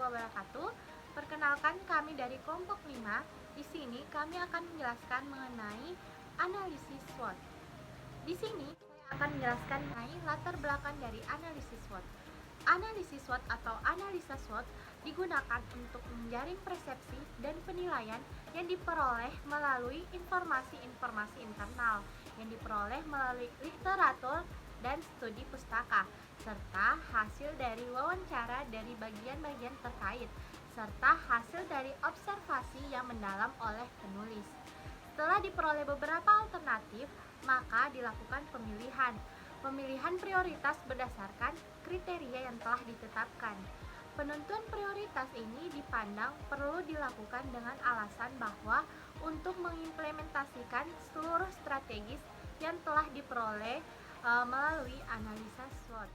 wabarakatuh. Perkenalkan, kami dari kelompok 5. Di sini kami akan menjelaskan mengenai analisis SWOT. Di sini saya akan menjelaskan mengenai latar belakang dari analisis SWOT. Analisis SWOT atau analisa SWOT digunakan untuk menjaring persepsi dan penilaian yang diperoleh melalui informasi-informasi internal yang diperoleh melalui literatur dan studi pustaka, serta hasil dari wawancara dari bagian-bagian terkait, serta hasil dari observasi yang mendalam oleh penulis. Setelah diperoleh beberapa alternatif, maka dilakukan pemilihan prioritas berdasarkan kriteria yang telah ditetapkan. Penentuan prioritas ini dipandang perlu dilakukan dengan alasan bahwa untuk mengimplementasikan seluruh strategis yang telah diperoleh melalui analisa SWOT.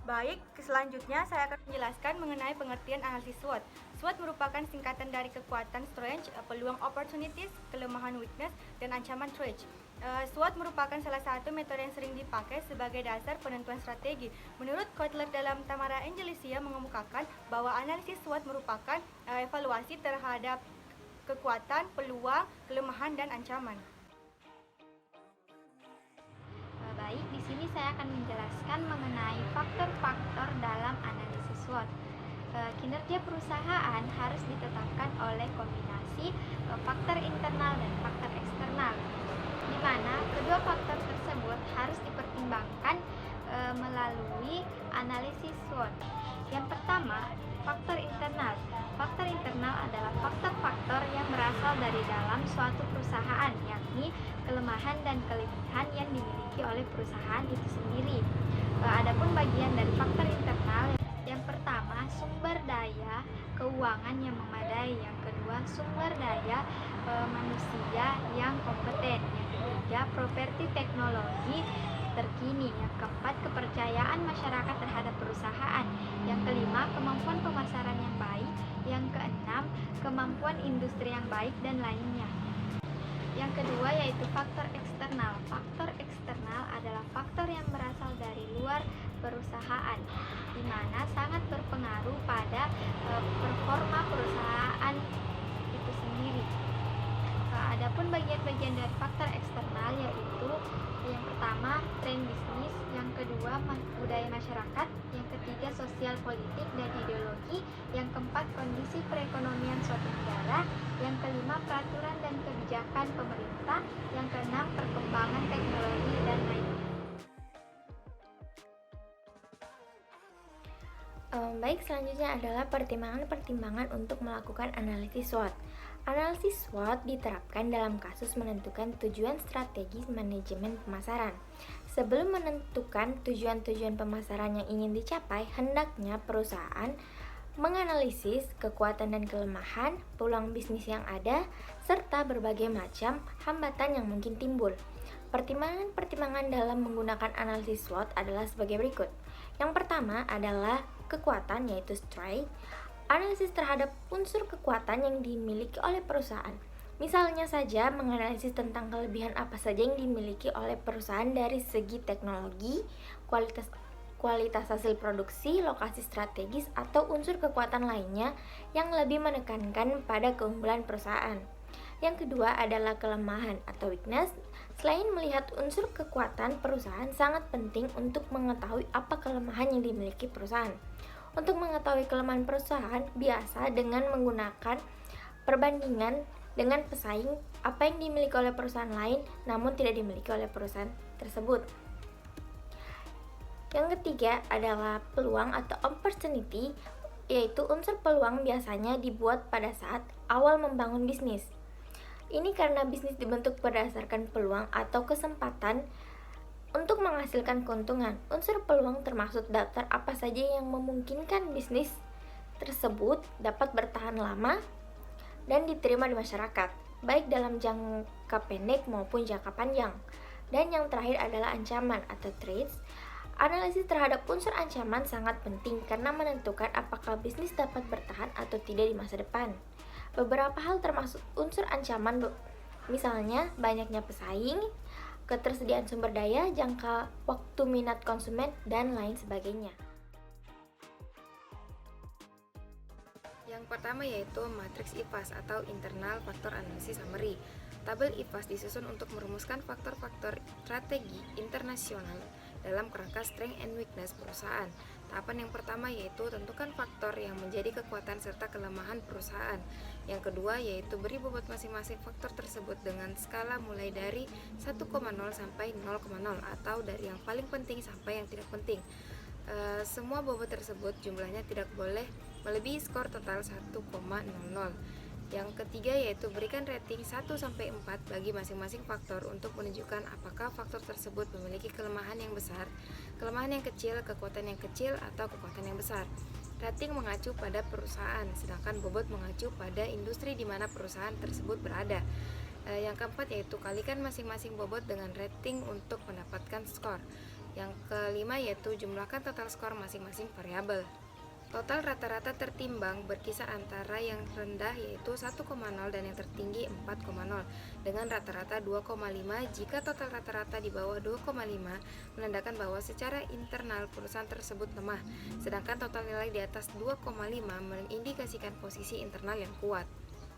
Baik, selanjutnya saya akan menjelaskan mengenai pengertian analisis SWOT. SWOT merupakan singkatan dari kekuatan strength, peluang opportunities, kelemahan weakness, dan ancaman threat. SWOT merupakan salah satu metode yang sering dipakai sebagai dasar penentuan strategi. Menurut Kotler dalam Tamara Angelisia mengemukakan bahwa analisis SWOT merupakan evaluasi terhadap kekuatan, peluang, kelemahan, dan ancaman. Baik, di sini saya akan menjelaskan mengenai faktor-faktor dalam analisis SWOT. Kinerja perusahaan harus ditetapkan oleh kombinasi faktor internal dan faktor eksternal, di mana kedua faktor tersebut harus dipertimbangkan melalui analisis SWOT. Yang pertama, faktor internal. Faktor internal adalah faktor-faktor yang berasal dari dalam suatu perusahaan, yakni kelemahan dan kelebihan yang dimiliki oleh perusahaan itu sendiri. Adapun bagian dari faktor internal, yang pertama sumber daya keuangan yang memadai, yang kedua sumber daya manusia yang kompeten, yang ketiga properti teknologi terkini, yang keempat kepercayaan masyarakat terhadap perusahaan, yang kelima kemampuan pemasaran yang baik, yang keenam kemampuan industri yang baik, dan lainnya. Yang kedua yaitu faktor eksternal. Faktor eksternal adalah faktor yang berasal dari luar perusahaan, di mana sangat berpengaruh pada performa perusahaan itu sendiri. Adapun bagian-bagian dari faktor eksternal yaitu yang pertama tren bisnis, yang kedua budaya masyarakat, yang ketiga sosial politik dan ideologi, yang keempat kondisi perekonomian suatu negara, yang kelima peraturan dan kebijakan pemerintah, yang keenam perkembangan teknologi dan lainnya. Baik, selanjutnya adalah pertimbangan-pertimbangan untuk melakukan analisis SWOT. Analisis SWOT diterapkan dalam kasus menentukan tujuan strategis manajemen pemasaran. Sebelum menentukan tujuan-tujuan pemasaran yang ingin dicapai, hendaknya perusahaan menganalisis kekuatan dan kelemahan, peluang bisnis yang ada, serta berbagai macam hambatan yang mungkin timbul. Pertimbangan-pertimbangan dalam menggunakan analisis SWOT adalah sebagai berikut. Yang pertama adalah kekuatan, yaitu strength. Analisis terhadap unsur kekuatan yang dimiliki oleh perusahaan. Misalnya saja menganalisis tentang kelebihan apa saja yang dimiliki oleh perusahaan dari segi teknologi, kualitas hasil produksi, lokasi strategis, atau unsur kekuatan lainnya yang lebih menekankan pada keunggulan perusahaan. Yang kedua adalah kelemahan atau weakness. Selain melihat unsur kekuatan perusahaan, sangat penting untuk mengetahui apa kelemahan yang dimiliki perusahaan. Untuk mengetahui kelemahan perusahaan, biasa dengan menggunakan perbandingan dengan pesaing apa yang dimiliki oleh perusahaan lain namun tidak dimiliki oleh perusahaan tersebut. Yang ketiga adalah peluang atau opportunity, yaitu unsur peluang biasanya dibuat pada saat awal membangun bisnis. Ini karena bisnis dibentuk berdasarkan peluang atau kesempatan untuk menghasilkan keuntungan. Unsur peluang termasuk daftar apa saja yang memungkinkan bisnis tersebut dapat bertahan lama dan diterima di masyarakat, baik dalam jangka pendek maupun jangka panjang. Dan yang terakhir adalah ancaman atau threats. Analisis terhadap unsur ancaman sangat penting karena menentukan apakah bisnis dapat bertahan atau tidak di masa depan. Beberapa hal termasuk unsur ancaman, misalnya banyaknya pesaing, ketersediaan sumber daya, jangka waktu minat konsumen, dan lain sebagainya. Yang pertama yaitu matriks IFAS atau Internal Factor Analysis Summary. Tabel IFAS disusun untuk merumuskan faktor-faktor strategi internasional dalam kerangka strength and weakness perusahaan. Tahapan yang pertama yaitu tentukan faktor yang menjadi kekuatan serta kelemahan perusahaan. Yang kedua yaitu beri bobot masing-masing faktor tersebut dengan skala mulai dari 1,0 sampai 0,0 atau dari yang paling penting sampai yang tidak penting. Semua bobot tersebut jumlahnya tidak boleh melebihi skor total 1,00. Yang ketiga yaitu berikan rating 1 sampai 4 bagi masing-masing faktor untuk menunjukkan apakah faktor tersebut memiliki kelemahan yang besar, kelemahan yang kecil, kekuatan yang kecil, atau kekuatan yang besar. Rating mengacu pada perusahaan, sedangkan bobot mengacu pada industri di mana perusahaan tersebut berada. Yang keempat yaitu kalikan masing-masing bobot dengan rating untuk mendapatkan skor. Yang kelima yaitu jumlahkan total skor masing-masing variabel. Total rata-rata tertimbang berkisar antara yang rendah yaitu 1,0 dan yang tertinggi 4,0 dengan rata-rata 2,5. Jika total rata-rata di bawah 2,5 menandakan bahwa secara internal perusahaan tersebut lemah, sedangkan total nilai di atas 2,5 mengindikasikan posisi internal yang kuat.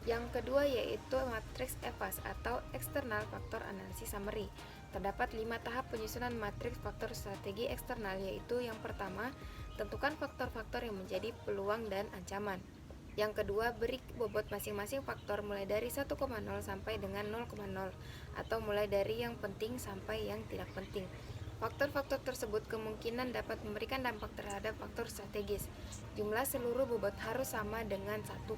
Yang kedua yaitu matriks EVAS atau External Factor Analysis Summary. Terdapat 5 tahap penyusunan matriks faktor strategi eksternal, yaitu yang pertama, tentukan faktor-faktor yang menjadi peluang dan ancaman. Yang kedua, beri bobot masing-masing faktor mulai dari 1,0 sampai dengan 0,0 atau mulai dari yang penting sampai yang tidak penting. Faktor-faktor tersebut kemungkinan dapat memberikan dampak terhadap faktor strategis. Jumlah seluruh bobot harus sama dengan 1,0.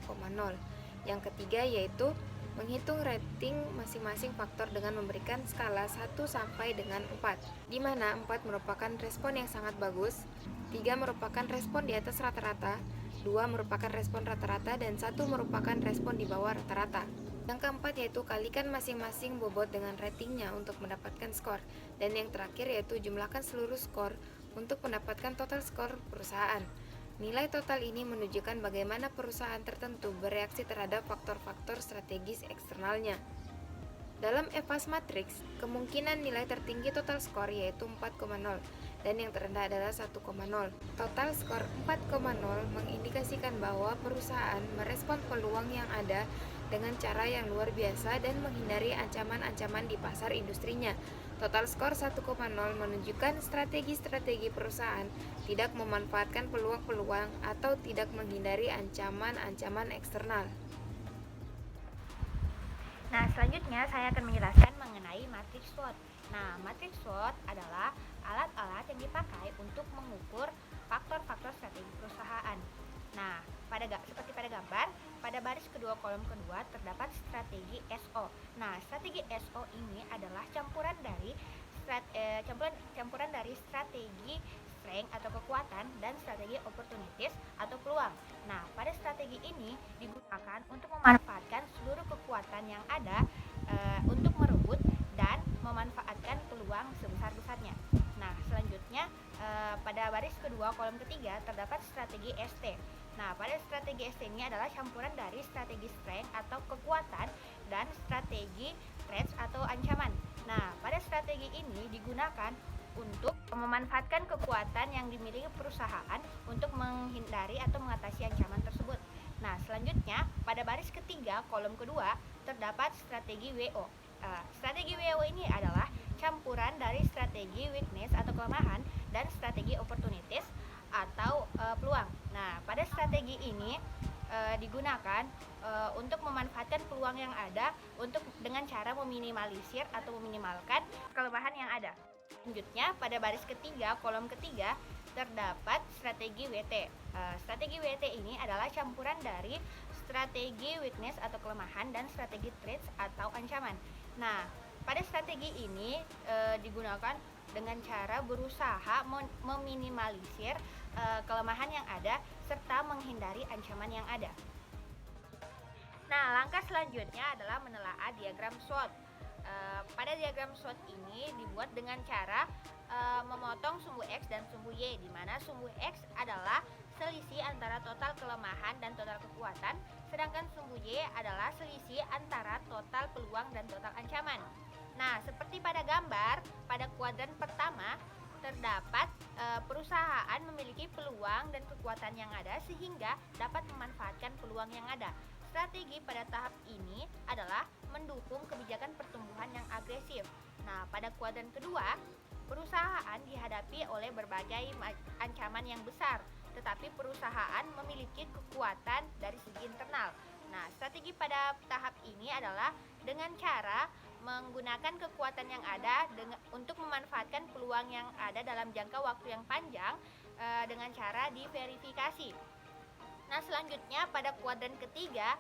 Yang ketiga yaitu menghitung rating masing-masing faktor dengan memberikan skala 1 sampai dengan 4, di mana 4 merupakan respon yang sangat bagus, 3 merupakan respon di atas rata-rata, 2 merupakan respon rata-rata, dan 1 merupakan respon di bawah rata-rata. Yang keempat yaitu kalikan masing-masing bobot dengan ratingnya untuk mendapatkan skor. Dan yang terakhir yaitu jumlahkan seluruh skor untuk mendapatkan total skor perusahaan. Nilai total ini menunjukkan bagaimana perusahaan tertentu bereaksi terhadap faktor-faktor strategis eksternalnya. Dalam EVAS Matrix, kemungkinan nilai tertinggi total skor yaitu 4,0 dan yang terendah adalah 1,0. Total skor 4,0 mengindikasikan bahwa perusahaan merespon peluang yang ada dengan cara yang luar biasa dan menghindari ancaman-ancaman di pasar industrinya. Total skor 1,0 menunjukkan strategi-strategi perusahaan tidak memanfaatkan peluang-peluang atau tidak menghindari ancaman-ancaman eksternal. Nah, selanjutnya saya akan menjelaskan mengenai matriks SWOT. Nah, matriks SWOT adalah alat-alat yang dipakai untuk mengukur faktor-faktor strategi perusahaan. Nah, seperti pada gambar, pada baris kedua kolom kedua terdapat strategi SO. Nah, strategi SO ini adalah campuran dari strategi strength atau kekuatan dan strategi opportunities atau peluang. Nah, pada strategi ini digunakan untuk memanfaatkan seluruh kekuatan yang ada untuk merebut dan memanfaatkan peluang sebesar-besarnya. Nah, selanjutnya pada baris kedua kolom ketiga terdapat strategi ST. Nah, pada strategi ST ini adalah campuran dari strategi strength atau kekuatan dan strategi threats atau ancaman. Nah, pada strategi ini digunakan untuk memanfaatkan kekuatan yang dimiliki perusahaan untuk menghindari atau mengatasi ancaman tersebut. Nah, selanjutnya pada baris ketiga kolom kedua terdapat strategi WO. Strategi WO ini adalah campuran dari strategi weakness atau kelemahan dan strategi opportunities atau peluang. Nah, pada strategi ini digunakan untuk memanfaatkan peluang yang ada untuk dengan cara meminimalisir atau meminimalkan kelemahan yang ada. Selanjutnya pada baris ketiga kolom ketiga terdapat strategi WT. Strategi WT ini adalah campuran dari strategi weakness atau kelemahan dan strategi threats atau ancaman. Nah, pada strategi ini digunakan dengan cara berusaha meminimalisir kelemahan yang ada serta menghindari ancaman yang ada. Nah, langkah selanjutnya adalah menelaah diagram SWOT. Pada diagram SWOT ini dibuat dengan cara memotong sumbu X dan sumbu Y, di mana sumbu X adalah selisih antara total kelemahan dan total kekuatan, sedangkan sumbu Y adalah selisih antara total peluang dan total ancaman. Nah, seperti pada gambar, pada kuadran pertama terdapat perusahaan memiliki peluang dan kekuatan yang ada sehingga dapat memanfaatkan peluang yang ada. Strategi pada tahap ini adalah mendukung kebijakan pertumbuhan yang agresif. Nah, pada kuadran kedua, perusahaan dihadapi oleh berbagai ancaman yang besar, tetapi perusahaan memiliki kekuatan dari segi internal. Nah, strategi pada tahap ini adalah dengan cara menggunakan kekuatan yang ada untuk memanfaatkan peluang yang ada dalam jangka waktu yang panjang dengan cara diverifikasi. Nah, selanjutnya pada kuadran ketiga,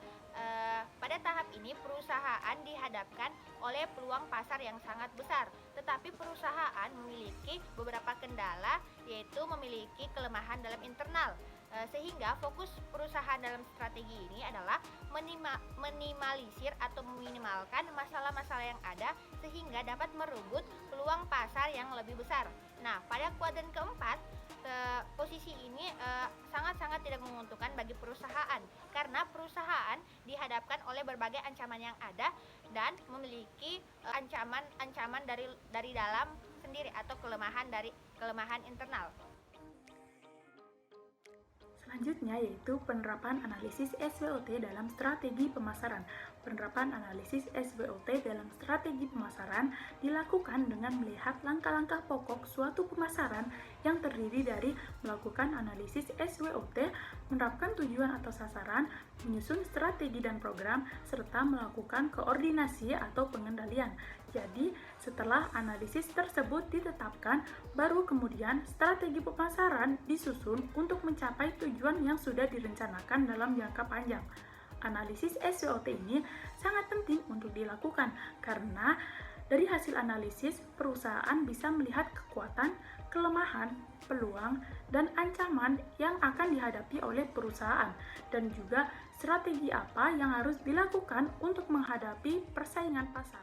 pada tahap ini perusahaan dihadapkan oleh peluang pasar yang sangat besar, tetapi perusahaan memiliki beberapa kendala, yaitu memiliki kelemahan dalam internal. Sehingga fokus perusahaan dalam strategi ini adalah minimalisir atau meminimalkan masalah-masalah yang ada sehingga dapat merebut peluang pasar yang lebih besar. Nah, pada kuadran keempat, posisi ini sangat-sangat tidak menguntungkan bagi perusahaan karena perusahaan dihadapkan oleh berbagai ancaman yang ada dan memiliki ancaman dari dalam sendiri atau kelemahan internal. Selanjutnya yaitu penerapan analisis SWOT dalam strategi pemasaran. Penerapan analisis SWOT dalam strategi pemasaran dilakukan dengan melihat langkah-langkah pokok suatu pemasaran yang terdiri dari melakukan analisis SWOT, menerapkan tujuan atau sasaran, menyusun strategi dan program, serta melakukan koordinasi atau pengendalian. Jadi, setelah analisis tersebut ditetapkan, baru kemudian strategi pemasaran disusun untuk mencapai tujuan yang sudah direncanakan dalam jangka panjang. Analisis SWOT ini sangat penting untuk dilakukan karena dari hasil analisis, perusahaan bisa melihat kekuatan, kelemahan, peluang, dan ancaman yang akan dihadapi oleh perusahaan dan juga strategi apa yang harus dilakukan untuk menghadapi persaingan pasar.